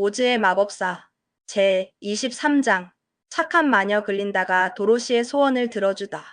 오즈의 마법사 제 23장 착한 마녀 글린다가 도로시의 소원을 들어주다.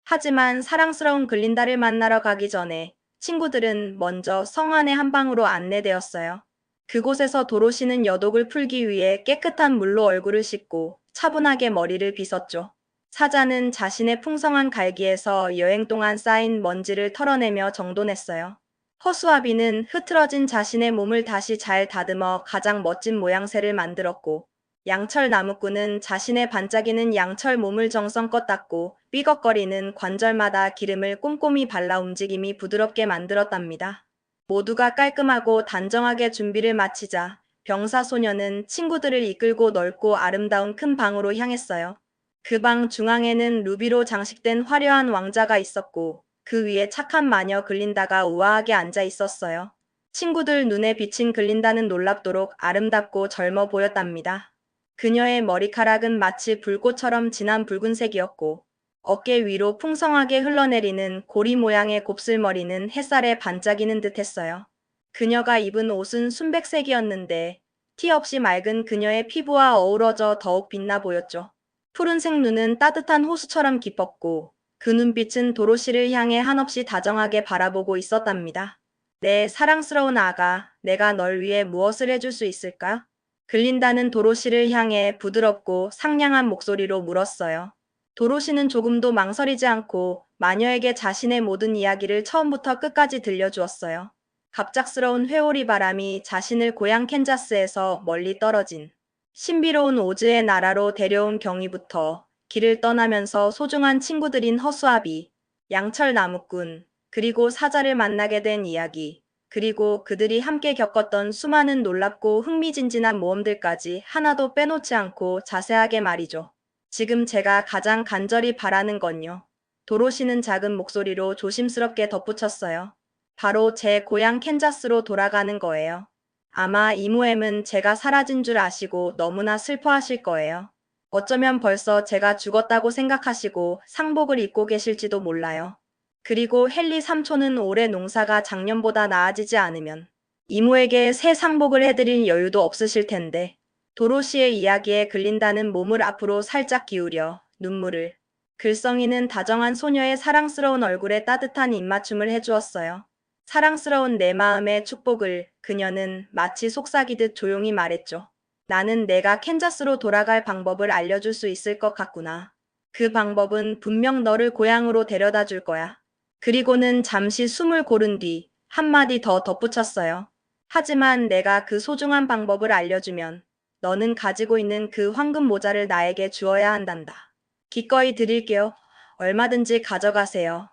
하지만 사랑스러운 글린다를 만나러 가기 전에 친구들은 먼저 성 안의 한 방으로 안내되었어요. 그곳에서 도로시는 여독을 풀기 위해 깨끗한 물로 얼굴을 씻고 차분하게 머리를 빗었죠. 사자는 자신의 풍성한 갈기에서 여행 동안 쌓인 먼지를 털어내며 정돈했어요. 허수아비는 흐트러진 자신의 몸을 다시 잘 다듬어 가장 멋진 모양새를 만들었고, 양철 나무꾼은 자신의 반짝이는 양철 몸을 정성껏 닦고 삐걱거리는 관절마다 기름을 꼼꼼히 발라 움직임이 부드럽게 만들었답니다. 모두가 깔끔하고 단정하게 준비를 마치자 병사 소녀는 친구들을 이끌고 넓고 아름다운 큰 방으로 향했어요. 그 방 중앙에는 루비로 장식된 화려한 왕자가 있었고 그 위에 착한 마녀 글린다가 우아하게 앉아 있었어요. 친구들 눈에 비친 글린다는 놀랍도록 아름답고 젊어 보였답니다. 그녀의 머리카락은 마치 불꽃처럼 진한 붉은색이었고 어깨 위로 풍성하게 흘러내리는 고리 모양의 곱슬머리는 햇살에 반짝이는 듯했어요. 그녀가 입은 옷은 순백색이었는데 티 없이 맑은 그녀의 피부와 어우러져 더욱 빛나 보였죠. 푸른색 눈은 따뜻한 호수처럼 깊었고 그 눈빛은 도로시를 향해 한없이 다정하게 바라보고 있었답니다. 내 사랑스러운 아가, 내가 널 위해 무엇을 해줄 수 있을까? 글린다는 도로시를 향해 부드럽고 상냥한 목소리로 물었어요. 도로시는 조금도 망설이지 않고 마녀에게 자신의 모든 이야기를 처음부터 끝까지 들려주었어요. 갑작스러운 회오리 바람이 자신을 고향 캔자스에서 멀리 떨어진 신비로운 오즈의 나라로 데려온 경위부터 길을 떠나면서 소중한 친구들인 허수아비, 양철 나무꾼, 그리고 사자를 만나게 된 이야기, 그리고 그들이 함께 겪었던 수많은 놀랍고 흥미진진한 모험들까지 하나도 빼놓지 않고 자세하게 말이죠. 지금 제가 가장 간절히 바라는 건요. 도로시는 작은 목소리로 조심스럽게 덧붙였어요. 바로 제 고향 캔자스로 돌아가는 거예요. 아마 이모엠은 제가 사라진 줄 아시고 너무나 슬퍼하실 거예요. 어쩌면 벌써 제가 죽었다고 생각하시고 상복을 입고 계실지도 몰라요. 그리고 헨리 삼촌은 올해 농사가 작년보다 나아지지 않으면 이모에게 새 상복을 해드릴 여유도 없으실 텐데. 도로시의 이야기에 글린다는 몸을 앞으로 살짝 기울여 눈물을 글썽이는 다정한 소녀의 사랑스러운 얼굴에 따뜻한 입맞춤을 해주었어요. 사랑스러운 내 마음의 축복을 그녀는 마치 속삭이듯 조용히 말했죠. 나는 내가 캔자스로 돌아갈 방법을 알려줄 수 있을 것 같구나. 그 방법은 분명 너를 고향으로 데려다 줄 거야. 그리고는 잠시 숨을 고른 뒤 한마디 더 덧붙였어요. 하지만 내가 그 소중한 방법을 알려주면 너는 가지고 있는 그 황금 모자를 나에게 주어야 한단다. 기꺼이 드릴게요. 얼마든지 가져가세요.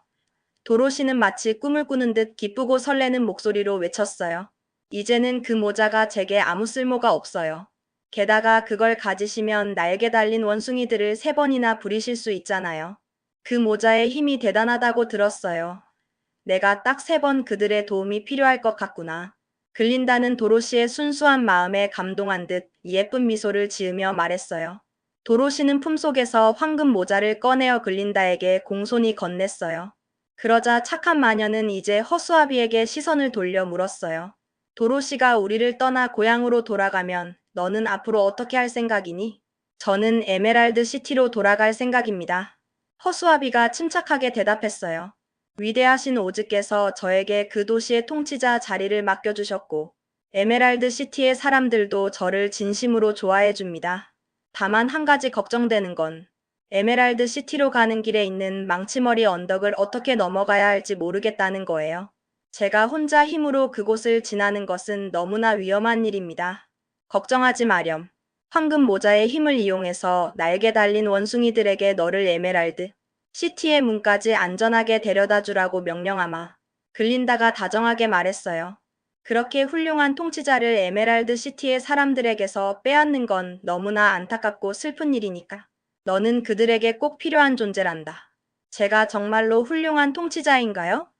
도로시는 마치 꿈을 꾸는 듯 기쁘고 설레는 목소리로 외쳤어요. 이제는 그 모자가 제게 아무 쓸모가 없어요. 게다가 그걸 가지시면 날개 달린 원숭이들을 3번이나 부리실 수 있잖아요. 그 모자의 힘이 대단하다고 들었어요. 내가 딱 3번 그들의 도움이 필요할 것 같구나. 글린다는 도로시의 순수한 마음에 감동한 듯 예쁜 미소를 지으며 말했어요. 도로시는 품속에서 황금 모자를 꺼내어 글린다에게 공손히 건넸어요. 그러자 착한 마녀는 이제 허수아비에게 시선을 돌려 물었어요. 도로시가 우리를 떠나 고향으로 돌아가면 너는 앞으로 어떻게 할 생각이니? 저는 에메랄드 시티로 돌아갈 생각입니다. 허수아비가 침착하게 대답했어요. 위대하신 오즈께서 저에게 그 도시의 통치자 자리를 맡겨주셨고, 에메랄드 시티의 사람들도 저를 진심으로 좋아해 줍니다. 다만 한 가지 걱정되는 건 에메랄드 시티로 가는 길에 있는 망치머리 언덕을 어떻게 넘어가야 할지 모르겠다는 거예요. 제가 혼자 힘으로 그곳을 지나는 것은 너무나 위험한 일입니다. 걱정하지 마렴. 황금 모자의 힘을 이용해서 날개 달린 원숭이들에게 너를 에메랄드 시티의 문까지 안전하게 데려다 주라고 명령하마. 글린다가 다정하게 말했어요. 그렇게 훌륭한 통치자를 에메랄드 시티의 사람들에게서 빼앗는 건 너무나 안타깝고 슬픈 일이니까. 너는 그들에게 꼭 필요한 존재란다. 제가 정말로 훌륭한 통치자인가요?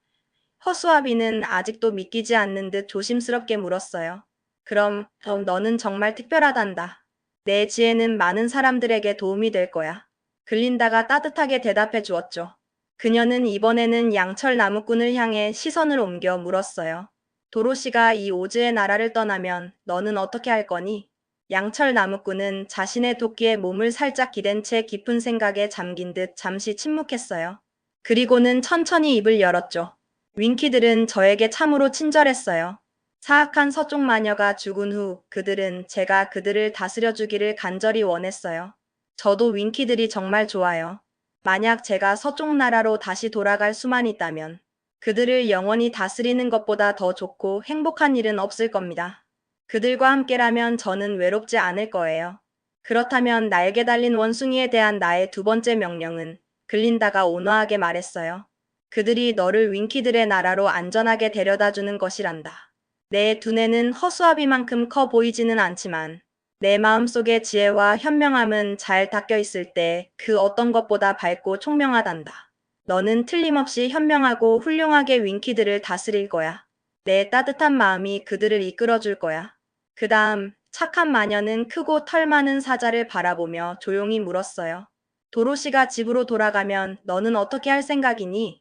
허수아비는 아직도 믿기지 않는 듯 조심스럽게 물었어요. 그럼 너는 정말 특별하단다. 내 지혜는 많은 사람들에게 도움이 될 거야. 글린다가 따뜻하게 대답해 주었죠. 그녀는 이번에는 양철 나무꾼을 향해 시선을 옮겨 물었어요. 도로시가 이 오즈의 나라를 떠나면 너는 어떻게 할 거니? 양철 나무꾼은 자신의 도끼에 몸을 살짝 기댄 채 깊은 생각에 잠긴 듯 잠시 침묵했어요. 그리고는 천천히 입을 열었죠. 윙키들은 저에게 참으로 친절했어요. 사악한 서쪽 마녀가 죽은 후 그들은 제가 그들을 다스려주기를 간절히 원했어요. 저도 윙키들이 정말 좋아요. 만약 제가 서쪽 나라로 다시 돌아갈 수만 있다면 그들을 영원히 다스리는 것보다 더 좋고 행복한 일은 없을 겁니다. 그들과 함께라면 저는 외롭지 않을 거예요. 그렇다면 날개 달린 원숭이에 대한 나의 두 번째 명령은 글린다가 온화하게 말했어요. 그들이 너를 윙키들의 나라로 안전하게 데려다 주는 것이란다. 내 두뇌는 허수아비만큼 커 보이지는 않지만 내 마음속의 지혜와 현명함은 잘 닦여 있을 때 그 어떤 것보다 밝고 총명하단다. 너는 틀림없이 현명하고 훌륭하게 윙키들을 다스릴 거야. 내 따뜻한 마음이 그들을 이끌어줄 거야. 그 다음 착한 마녀는 크고 털 많은 사자를 바라보며 조용히 물었어요. 도로시가 집으로 돌아가면 너는 어떻게 할 생각이니?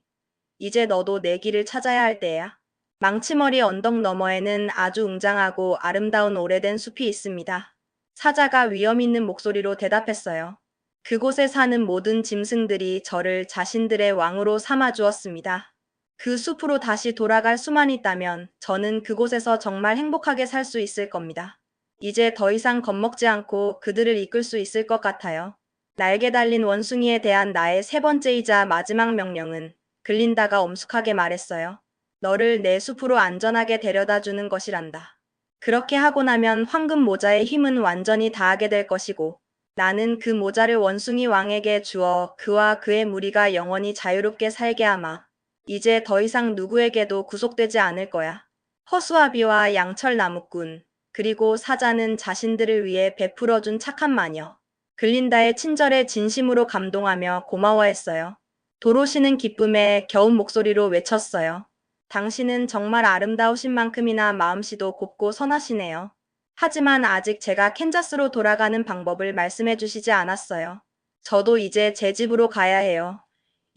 이제 너도 내 길을 찾아야 할 때야. 망치머리 언덕 너머에는 아주 웅장하고 아름다운 오래된 숲이 있습니다. 사자가 위험 있는 목소리로 대답했어요. 그곳에 사는 모든 짐승들이 저를 자신들의 왕으로 삼아 주었습니다. 그 숲으로 다시 돌아갈 수만 있다면 저는 그곳에서 정말 행복하게 살 수 있을 겁니다. 이제 더 이상 겁먹지 않고 그들을 이끌 수 있을 것 같아요. 날개 달린 원숭이에 대한 나의 세 번째이자 마지막 명령은 글린다가 엄숙하게 말했어요. 너를 내 숲으로 안전하게 데려다 주는 것이란다. 그렇게 하고 나면 황금 모자의 힘은 완전히 다하게 될 것이고 나는 그 모자를 원숭이 왕에게 주어 그와 그의 무리가 영원히 자유롭게 살게 하마. 이제 더 이상 누구에게도 구속되지 않을 거야. 허수아비와 양철 나무꾼, 그리고 사자는 자신들을 위해 베풀어준 착한 마녀. 글린다의 친절에 진심으로 감동하며 고마워했어요. 도로시는 기쁨에 겨운 목소리로 외쳤어요. 당신은 정말 아름다우신 만큼이나 마음씨도 곱고 선하시네요. 하지만 아직 제가 캔자스로 돌아가는 방법을 말씀해 주시지 않았어요. 저도 이제 제 집으로 가야 해요.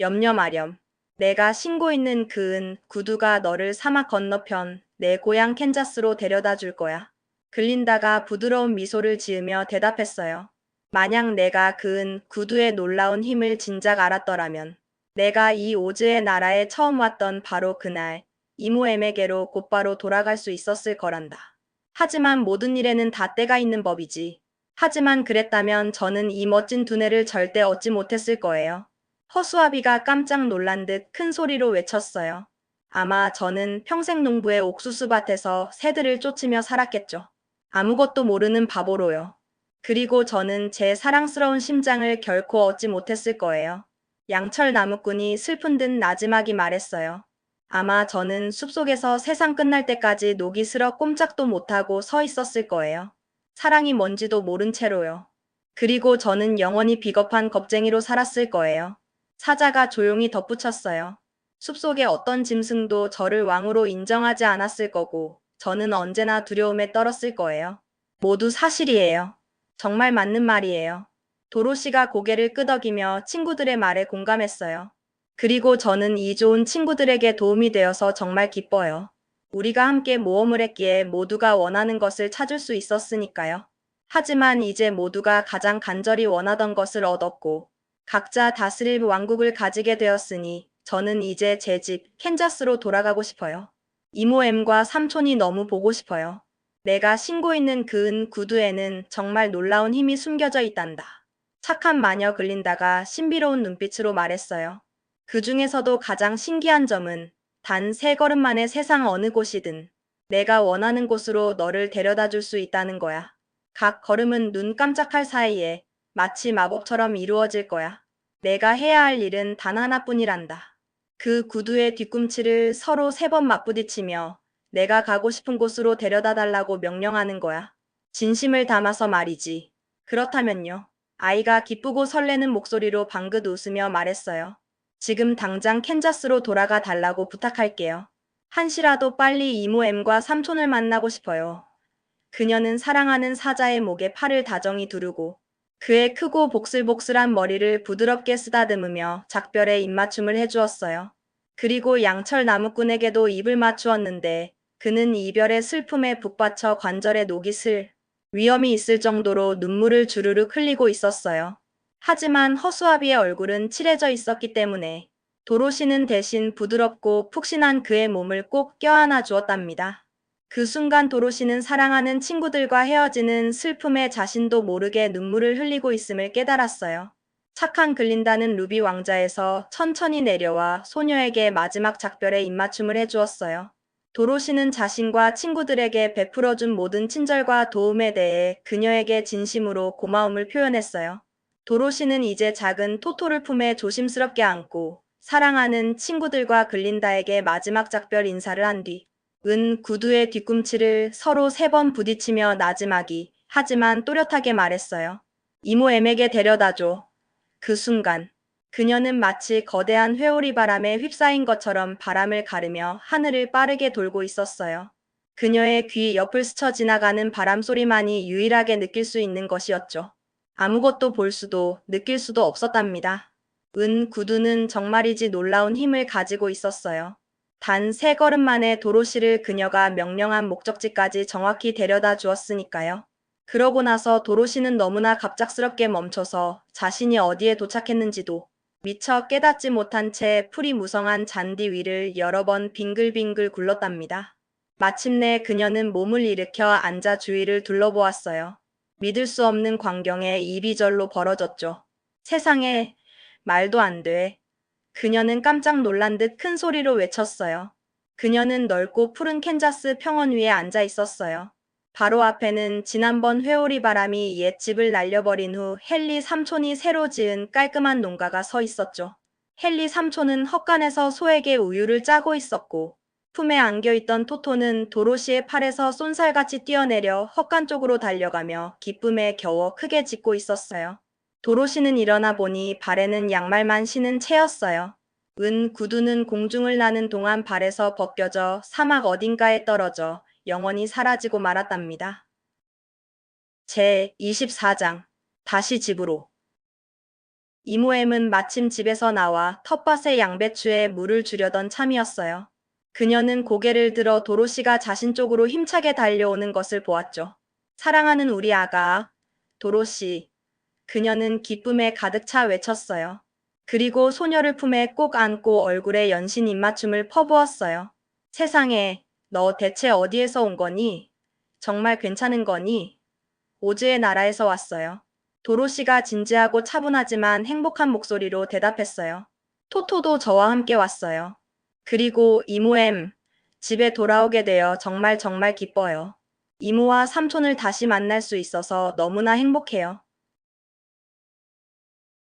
염려 마렴. 내가 신고 있는 그 은 구두가 너를 사막 건너편 내 고향 캔자스로 데려다 줄 거야. 글린다가 부드러운 미소를 지으며 대답했어요. 만약 내가 그 은 구두의 놀라운 힘을 진작 알았더라면 내가 이 오즈의 나라에 처음 왔던 바로 그날 이모엠에게로 곧바로 돌아갈 수 있었을 거란다. 하지만 모든 일에는 다 때가 있는 법이지. 하지만 그랬다면 저는 이 멋진 두뇌를 절대 얻지 못했을 거예요. 허수아비가 깜짝 놀란 듯 큰 소리로 외쳤어요. 아마 저는 평생 농부의 옥수수밭에서 새들을 쫓으며 살았겠죠. 아무것도 모르는 바보로요. 그리고 저는 제 사랑스러운 심장을 결코 얻지 못했을 거예요. 양철 나무꾼이 슬픈 듯 나지막이 말했어요. 아마 저는 숲속에서 세상 끝날 때까지 녹이 슬어 꼼짝도 못하고 서 있었을 거예요. 사랑이 뭔지도 모른 채로요. 그리고 저는 영원히 비겁한 겁쟁이로 살았을 거예요. 사자가 조용히 덧붙였어요. 숲속의 어떤 짐승도 저를 왕으로 인정하지 않았을 거고 저는 언제나 두려움에 떨었을 거예요. 모두 사실이에요. 정말 맞는 말이에요. 도로시가 고개를 끄덕이며 친구들의 말에 공감했어요. 그리고 저는 이 좋은 친구들에게 도움이 되어서 정말 기뻐요. 우리가 함께 모험을 했기에 모두가 원하는 것을 찾을 수 있었으니까요. 하지만 이제 모두가 가장 간절히 원하던 것을 얻었고 각자 다스릴 왕국을 가지게 되었으니 저는 이제 제 집 캔자스로 돌아가고 싶어요. 이모 엠과 삼촌이 너무 보고 싶어요. 내가 신고 있는 그 은 구두에는 정말 놀라운 힘이 숨겨져 있단다. 착한 마녀 글린다가 신비로운 눈빛으로 말했어요. 그 중에서도 가장 신기한 점은 단 3걸음 만에 세상 어느 곳이든 내가 원하는 곳으로 너를 데려다 줄 수 있다는 거야. 각 걸음은 눈 깜짝할 사이에 마치 마법처럼 이루어질 거야. 내가 해야 할 일은 단 하나뿐이란다. 그 구두의 뒤꿈치를 서로 3번 맞부딪히며 내가 가고 싶은 곳으로 데려다 달라고 명령하는 거야. 진심을 담아서 말이지. 그렇다면요. 아이가 기쁘고 설레는 목소리로 방긋 웃으며 말했어요. 지금 당장 캔자스로 돌아가 달라고 부탁할게요. 한시라도 빨리 이모 엠과 삼촌을 만나고 싶어요. 그녀는 사랑하는 사자의 목에 팔을 다정히 두르고 그의 크고 복슬복슬한 머리를 부드럽게 쓰다듬으며 작별의 입맞춤을 해주었어요. 그리고 양철 나무꾼에게도 입을 맞추었는데 그는 이별의 슬픔에 북받쳐 관절에 녹이 슬 위험이 있을 정도로 눈물을 주르륵 흘리고 있었어요. 하지만 허수아비의 얼굴은 칠해져 있었기 때문에 도로시는 대신 부드럽고 푹신한 그의 몸을 꼭 껴안아 주었답니다. 그 순간 도로시는 사랑하는 친구들과 헤어지는 슬픔에 자신도 모르게 눈물을 흘리고 있음을 깨달았어요. 착한 글린다는 루비 왕자에서 천천히 내려와 소녀에게 마지막 작별의 입맞춤을 해주었어요. 도로시는 자신과 친구들에게 베풀어준 모든 친절과 도움에 대해 그녀에게 진심으로 고마움을 표현했어요. 도로시는 이제 작은 토토를 품에 조심스럽게 안고 사랑하는 친구들과 글린다에게 마지막 작별 인사를 한 뒤, 은 구두의 뒤꿈치를 서로 3번 부딪히며 나지막이 하지만 또렷하게 말했어요. 이모 엠에게 데려다줘. 그 순간 그녀는 마치 거대한 회오리 바람에 휩싸인 것처럼 바람을 가르며 하늘을 빠르게 돌고 있었어요. 그녀의 귀 옆을 스쳐 지나가는 바람 소리만이 유일하게 느낄 수 있는 것이었죠. 아무것도 볼 수도 느낄 수도 없었답니다. 은 구두는 정말이지 놀라운 힘을 가지고 있었어요. 단 3걸음 만에 도로시를 그녀가 명령한 목적지까지 정확히 데려다 주었으니까요. 그러고 나서 도로시는 너무나 갑작스럽게 멈춰서 자신이 어디에 도착했는지도 미처 깨닫지 못한 채 풀이 무성한 잔디 위를 여러 번 빙글빙글 굴렀답니다. 마침내 그녀는 몸을 일으켜 앉아 주위를 둘러보았어요. 믿을 수 없는 광경에 입이 절로 벌어졌죠. 세상에, 말도 안 돼. 그녀는 깜짝 놀란 듯 큰 소리로 외쳤어요. 그녀는 넓고 푸른 캔자스 평원 위에 앉아 있었어요. 바로 앞에는 지난번 회오리 바람이 옛집을 날려버린 후 헨리 삼촌이 새로 지은 깔끔한 농가가 서 있었죠. 헨리 삼촌은 헛간에서 소에게 우유를 짜고 있었고 품에 안겨있던 토토는 도로시의 팔에서 쏜살같이 뛰어내려 헛간 쪽으로 달려가며 기쁨에 겨워 크게 짖고 있었어요. 도로시는 일어나 보니 발에는 양말만 신은 채였어요. 은 구두는 공중을 나는 동안 발에서 벗겨져 사막 어딘가에 떨어져 영원히 사라지고 말았답니다. 제 24장 다시 집으로. 이모엠은 마침 집에서 나와 텃밭에 양배추에 물을 주려던 참이었어요. 그녀는 고개를 들어 도로시가 자신 쪽으로 힘차게 달려오는 것을 보았죠. 사랑하는 우리 아가, 도로시. 그녀는 기쁨에 가득 차 외쳤어요. 그리고 소녀를 품에 꼭 안고 얼굴에 연신 입맞춤을 퍼부었어요. 세상에, 너 대체 어디에서 온 거니? 정말 괜찮은 거니? 오즈의 나라에서 왔어요. 도로시가 진지하고 차분하지만 행복한 목소리로 대답했어요. 토토도 저와 함께 왔어요. 그리고 이모엠, 집에 돌아오게 되어 정말 기뻐요. 이모와 삼촌을 다시 만날 수 있어서 너무나 행복해요.